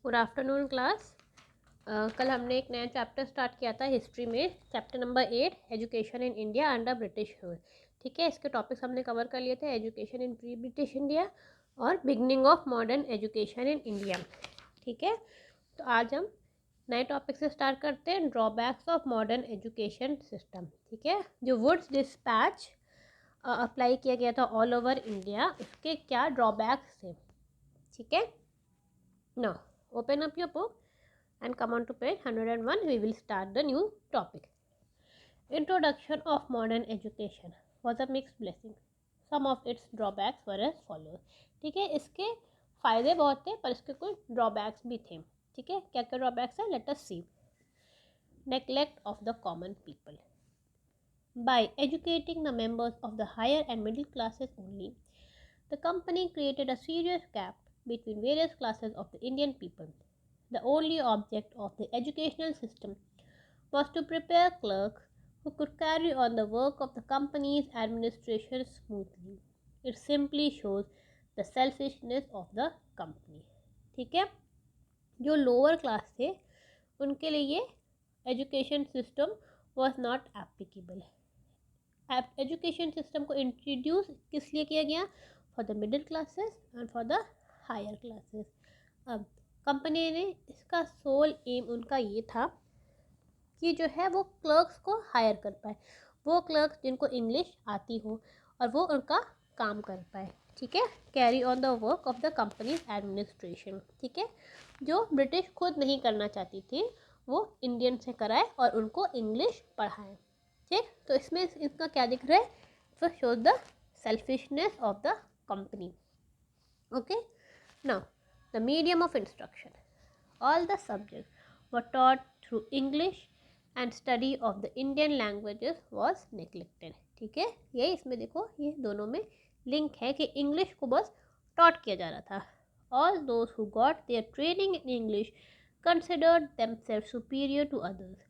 Good afternoon class. कल हमने एक नया चैप्टर स्टार्ट किया था हिस्ट्री में, chapter number 8 education in India under British rule. ठीक है, इसके टॉपिक्स हमने कवर कर लिए थे, education in pre British India और beginning of modern education in India. ठीक है, तो आज हम नए टॉपिक से स्टार्ट करते हैं, drawbacks of modern education system. ठीक है, जो वुड्स डिस्पैच अप्लाई किया गया था ऑल ओवर इंडिया, उसके क्या ड्रॉबैक्स थे। ठीक है, now open up your book and come on to page 101. We will start the new topic. Introduction of modern education was a mixed blessing. Some of its drawbacks were as follows. ठीक है, इसके फ़ायदे बहुत थे पर इसके कुछ drawbacks भी थे। ठीक है, क्या क्या ड्रॉबैक्स है, let us see. Neglect of the common people. By educating the members of the higher and middle classes only, the company created a serious gap between various classes of the Indian people. The only object of the educational system was to prepare clerks who could carry on the work of the company's administration smoothly. It simply shows the selfishness of the company. ठीक है, जो lower class थे उनके लिए education system was not applicable. Education system को introduce किस लिए किया गया, for the middle classes and for the higher classes. अब कंपनी ने इसका सोल एम उनका ये था कि जो है वो क्लर्क्स को हायर कर पाए, वो क्लर्क्स जिनको इंग्लिश आती हो और वो उनका काम कर पाए. ठीक है, carry on the work of the companies administration. ठीक है, जो ब्रिटिश खुद नहीं करना चाहती थी वो इंडियन से कराए और उनको इंग्लिश पढ़ाए. ठीक, तो इसमें इसका क्या दिख रहा है, first shows the selfishness of the company. Okay, now the medium of instruction. All the subjects were taught through English and study of the Indian languages was neglected. ठीक है, ये इसमें देखो ये दोनों में लिंक है कि इंग्लिश को बस टॉट किया जा रहा था. All those who got their training in English considered themselves superior to others.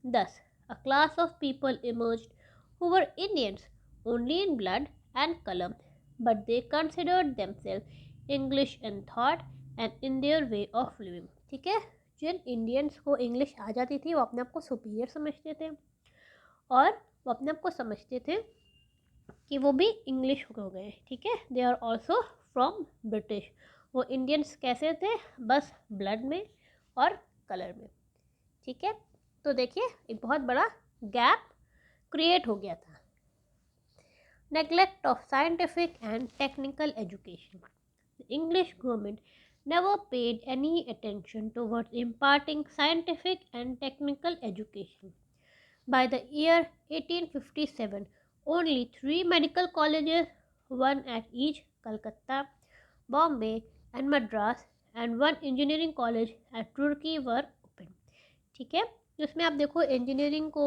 Thus, a class of people emerged who were Indians only in blood and color, but they considered themselves English in thought and in their way of living. ठीक है, जिन Indians को English आ जाती थी वो अपने आप को superior समझते थे और वो अपने आप को समझते थे कि वो भी इंग्लिश हो गए. ठीक है, they are also from British. वो इंडियंस कैसे थे, बस ब्लड में और कलर में. ठीक है, तो देखिए एक बहुत बड़ा गैप क्रिएट हो गया था. Neglect of scientific and technical education. The English government never paid any attention towards imparting scientific and technical education. By the year 1857, only 3 medical colleges, one at each Calcutta, Bombay and Madras, and one engineering college at Turkey were open. ठीक है, जिसमें आप देखो engineering को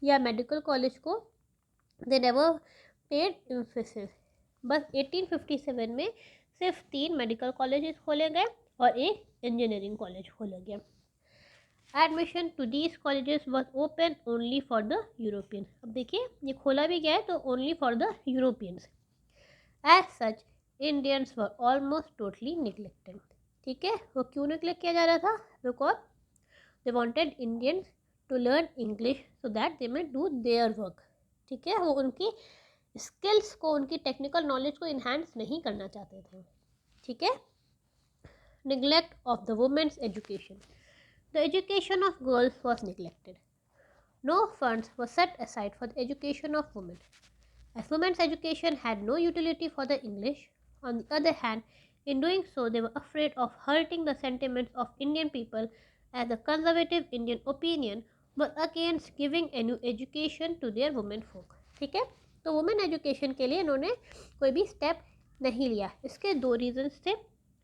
या medical college को they never paid emphasis. बस 1857 में सिर्फ 3 मेडिकल कॉलेजेस खोले गए और एक इंजीनियरिंग कॉलेज खोला गया. Admission to these colleges was open only for the European. अब देखिए ये खोला भी गया है तो only for the Europeans. As such Indians were almost totally neglected. ठीक है, वो क्यों निगलेक्ट किया जा रहा था, because they wanted Indians to learn English so that they may do their work. ठीक है, वो उनकी स्किल्स को, उनकी टेक्निकल नॉलेज को इन्हांस नहीं करना चाहते थे. ठीक है, neglect of the women's education. The education of girls was neglected. No funds were set aside for the education of women. As women's education had no utility for the English, on the other hand, in doing so, they were afraid of hurting the sentiments of Indian people, as the conservative Indian opinion was against giving a new education to their women folk. ठीक है, तो women education के लिए इन्होंने कोई भी step नहीं लिया. इसके 2 रीजंस थे.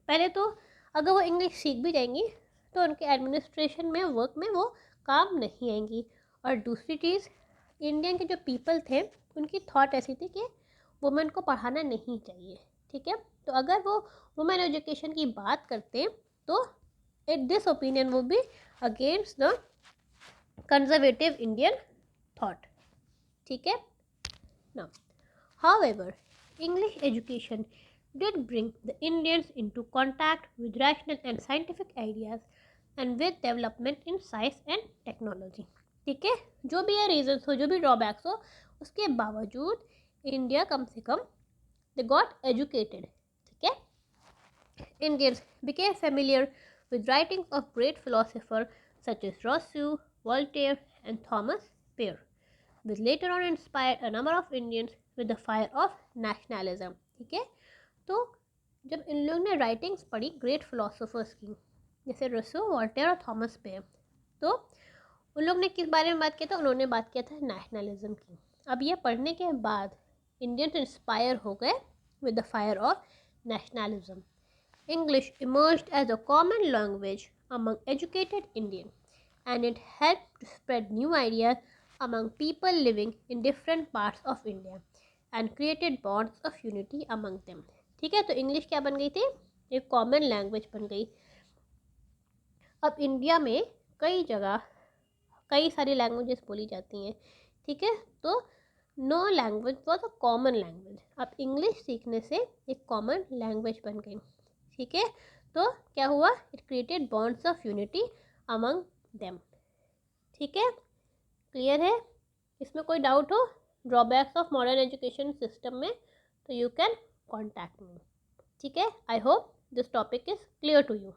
पहले तो अगर वो इंग्लिश सीख भी जाएंगी तो उनके एडमिनिस्ट्रेशन में, वर्क में वो काम नहीं आएंगी. और दूसरी चीज़, इंडियन के जो पीपल थे उनकी थॉट ऐसी थी कि वुमेन को पढ़ाना नहीं चाहिए. ठीक है, तो अगर वो वुमेन एजुकेशन की बात करते तो इट दिस ओपिनियन वो be against the conservative Indian thought. ठीक है, now however English education did bring the Indians into contact with rational and scientific ideas and with development in science and technology. ठीक है, जो भी ये reasons हो, जो भी ड्रॉबैक्स हो, उसके बावजूद इंडिया कम से कम they got educated. ठीक है, Indians became familiar with writings of great philosophers such as Rousseau, Voltaire, and Thomas Paine, which later on inspired a number of Indians with the fire of nationalism. ठीक है, तो जब इन लोगों ने writings पढ़ी great philosophers की, जैसे रसो, वॉल्टेयर और थॉमस पेयर, तो उन लोग ने किस बारे में बात किया था? उन्होंने बात किया था नेशनलिज्म की. अब ये पढ़ने के बाद इंडियंस इंस्पायर हो गए with the fire of nationalism. English emerged as a common language among educated Indians, and it helped to spread new ideas among people living in different parts of India and created bonds of unity among them. ठीक है, तो English क्या बन गई थी? एक common language बन गई. अब इंडिया में कई जगह कई सारी लैंग्वेजेस बोली जाती हैं. ठीक है, तो no language was a common language. अब इंग्लिश सीखने से एक कॉमन लैंग्वेज बन गई. ठीक है, तो क्या हुआ? It created bonds of unity among them. ठीक है, क्लियर है? इसमें कोई डाउट हो drawbacks of modern education system में, तो यू कैन कॉन्टैक्ट मी. ठीक है, I hope this topic is clear to you.